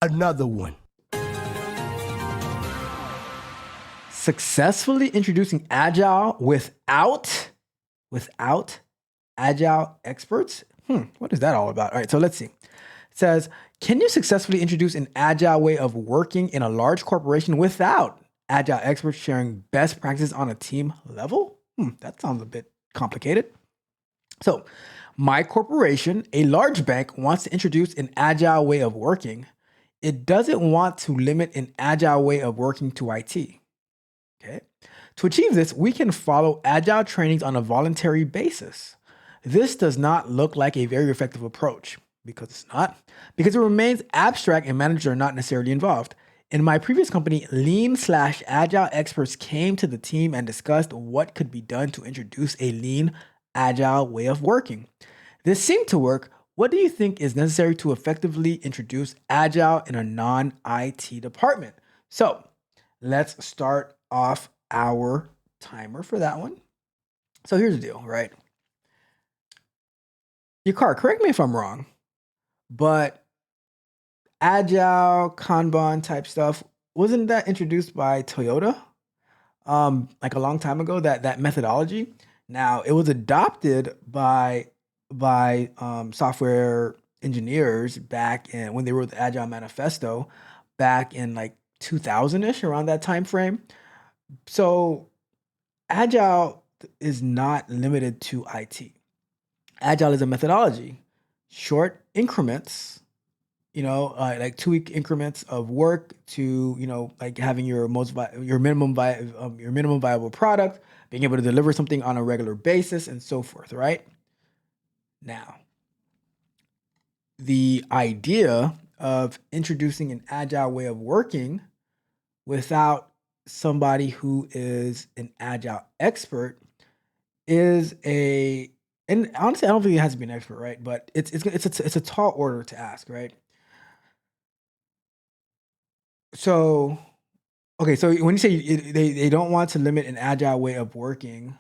another one. Successfully introducing Agile without Agile experts? What is that all about? All right, so let's see. It says, can you successfully introduce an Agile way of working in a large corporation without Agile experts sharing best practices on a team level? That sounds a bit complicated. So, my corporation, a large bank, wants to introduce an Agile way of working. It doesn't want to limit an Agile way of working to IT. Okay. To achieve this, we can follow Agile trainings on a voluntary basis. This does not look like a very effective approach because it's not, because it remains abstract and managers are not necessarily involved. In my previous company, Lean/Agile experts came to the team and discussed what could be done to introduce a Lean Agile way of working. This seemed to work. What do you think is necessary to effectively introduce Agile in a non-IT department? So let's start off our timer for that one. So here's the deal, right? Yakar, correct me if I'm wrong, but Agile, Kanban type stuff, wasn't that introduced by Toyota like a long time ago, that methodology? Now, it was adopted by software engineers back in when they wrote the Agile Manifesto back in like 2000-ish, around that time frame. So Agile is not limited to IT. Agile is a methodology, short increments, like 2-week increments of work to, like having your minimum viable product, being able to deliver something on a regular basis, and so forth. Right now, the idea of introducing an Agile way of working without somebody who is an Agile expert is and honestly, I don't think it has to be an expert, right? But it's a tall order to ask, right? So, okay, so when you say they don't want to limit an Agile way of working,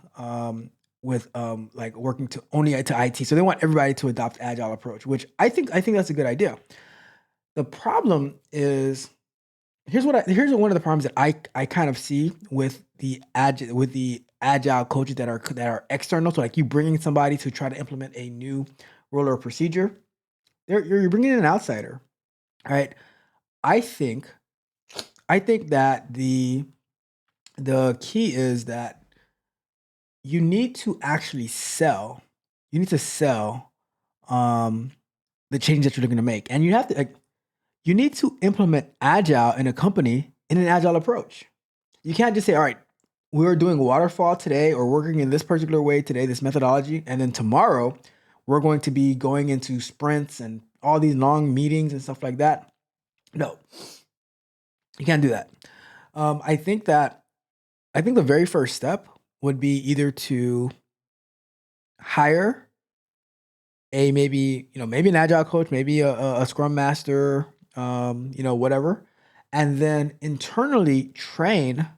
with like working to only to IT, so they want everybody to adopt Agile approach, which I think that's a good idea. The problem is here's one of the problems that I kind of see with the agile coaches that are external. So like you bringing somebody to try to implement a new rule or procedure, you're bringing in an outsider, all right? I think that the key is that you need to actually sell. You need to sell the change that you're looking to make, and you have to you need to implement agile in a company in an agile approach. You can't just say, all right, we're doing waterfall today or working in this particular way today, this methodology, and then tomorrow we're going to be going into sprints and all these long meetings and stuff like that. No, you can't do that. I think the very first step would be either to hire maybe an agile coach, maybe a scrum master, whatever, and then internally train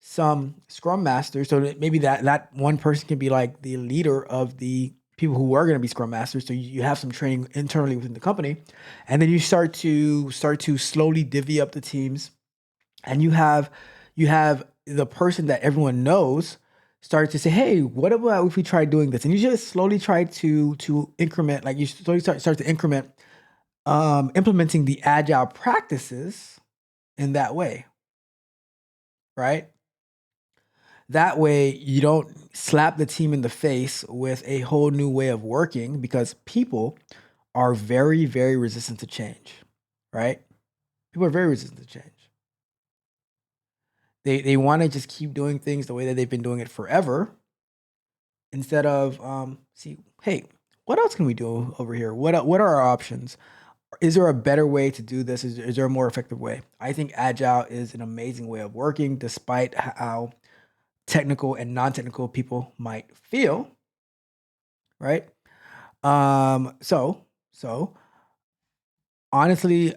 some scrum masters so that maybe that one person can be like the leader of the people who are going to be scrum masters. So you have some training internally within the company, and then you start to slowly divvy up the teams, and you have the person that everyone knows start to say, hey, what about if we try doing this? And you just slowly try to increment, like you slowly start to increment implementing the agile practices in that way, right? That way you don't slap the team in the face with a whole new way of working, because people are very, very resistant to change, right? People are very resistant to change. They want to just keep doing things the way that they've been doing it forever, instead of see, hey, what else can we do over here? What are our options? Is there a better way to do this? Is there a more effective way? I think agile is an amazing way of working, despite how technical and non-technical people might feel, right? So honestly,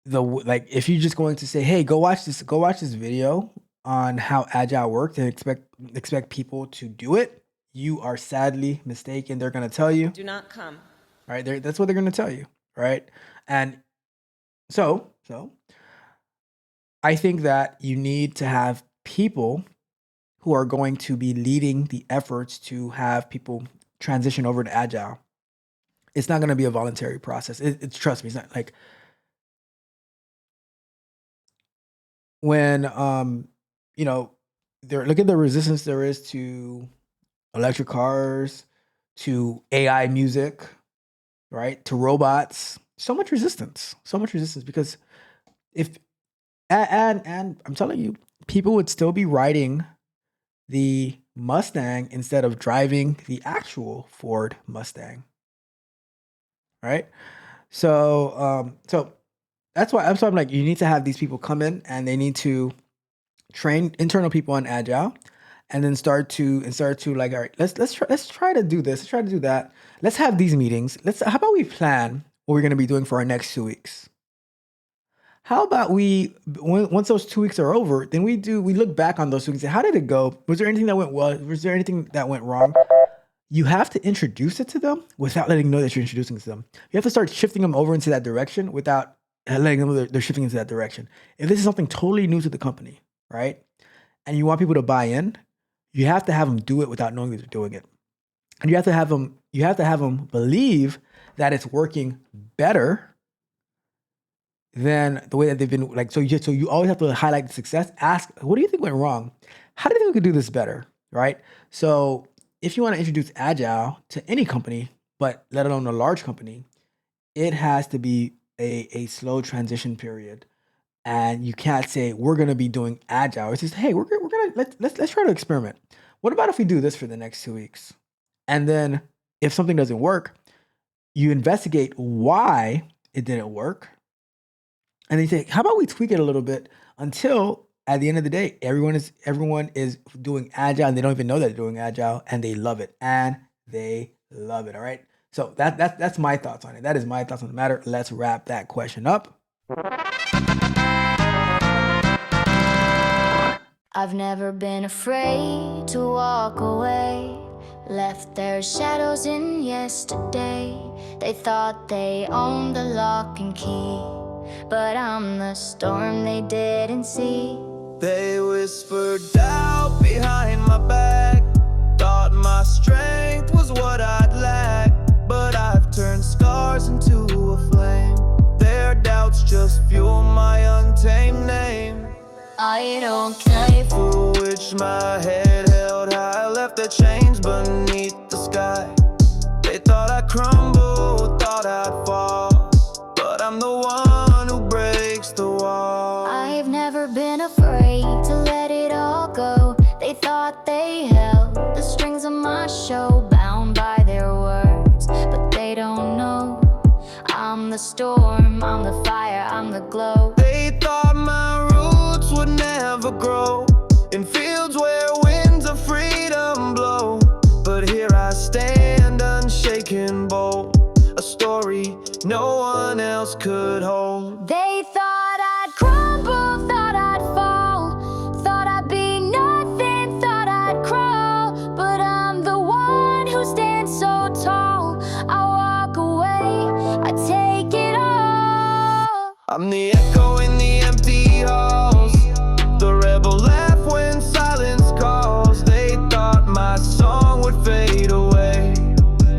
if you're just going to say, hey, go watch this video on how agile works and expect people to do it, you are sadly mistaken. They're going to tell you, do not come. right? That's what they're going to tell you, right? And So I think that you need to have people who are going to be leading the efforts to have people transition over to Agile. It's not going to be a voluntary process. It's trust me, it's not like when look at the resistance there is to electric cars, to AI music, right? To robots. So much resistance because if and I'm telling you, people would still be riding the Mustang instead of driving the actual Ford Mustang, right? So that's why I'm like, you need to have these people come in and they need to train internal people on Agile, and then start to like, all right, let's try to do this, let's try to do that. Let's have these meetings. How about we plan what we're going to be doing for our next 2 weeks? How about once those 2 weeks are over, then we look back on those 2 weeks and say, how did it go? Was there anything that went well? Was there anything that went wrong? You have to introduce it to them without letting them know that you're introducing it to them. You have to start shifting them over into that direction without letting them know they're shifting into that direction. If this is something totally new to the company, right, and you want people to buy in, you have to have them do it without knowing that they're doing it. And you have to have them believe that it's working better than the way that they've been, like, so you always have to highlight the success. Ask, what do you think went wrong? How do you think we could do this better, right? So if you want to introduce Agile to any company, but let alone a large company, it has to be a slow transition period. And you can't say, we're going to be doing Agile. It's just, hey, we're going to, let's try to experiment. What about if we do this for the next 2 weeks? And then if something doesn't work, you investigate why it didn't work. And then you say, how about we tweak it a little bit until at the end of the day, everyone is doing Agile and they don't even know that they're doing Agile and they love it. And they love it. All right. So that's my thoughts on it. That is my thoughts on the matter. Let's wrap that question up. I've never been afraid to walk away. Left their shadows in yesterday. They thought they owned the lock and key, but I'm the storm they didn't see. They whispered doubt behind my back, thought my strength was what I'd lack, but I've turned scars into a flame. Their doubts just fuel my untamed name. I don't care for which my head held high, left the chains beneath the sky. They thought I'd crumble, thought I'd fall, but I'm the one who breaks the wall. I've never been afraid to let it all go. They thought they held the strings of my show, bound by their words, but they don't know. I'm the storm, I'm the fire, I'm the glow. They thought my roots would never grow in fields where winds of freedom blow, but here I stand unshaken, bold, a story no one else could hold. They thought I'd crumble, thought I'd fall, thought I'd be nothing, thought I'd crawl, but I'm the one who stands so tall. I walk away, I take it all. I'm the echo in the empty halls, the rebel laugh when silence calls. They thought my song would fade away,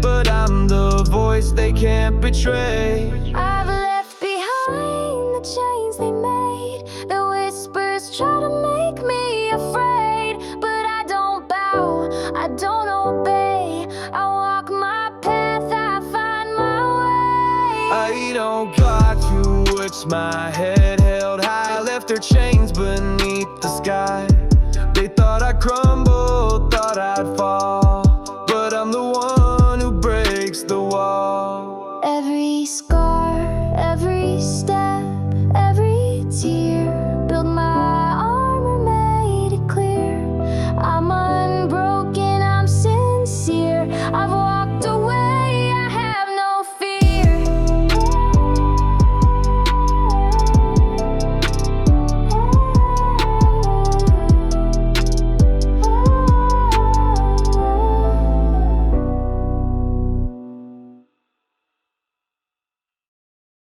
but I'm the voice they can't betray. I've left behind the chains they made. The whispers try to make me afraid, but I don't bow, I don't obey. I walk my path, I find my way. I don't got to, it's my head held high, left their chains beneath the sky.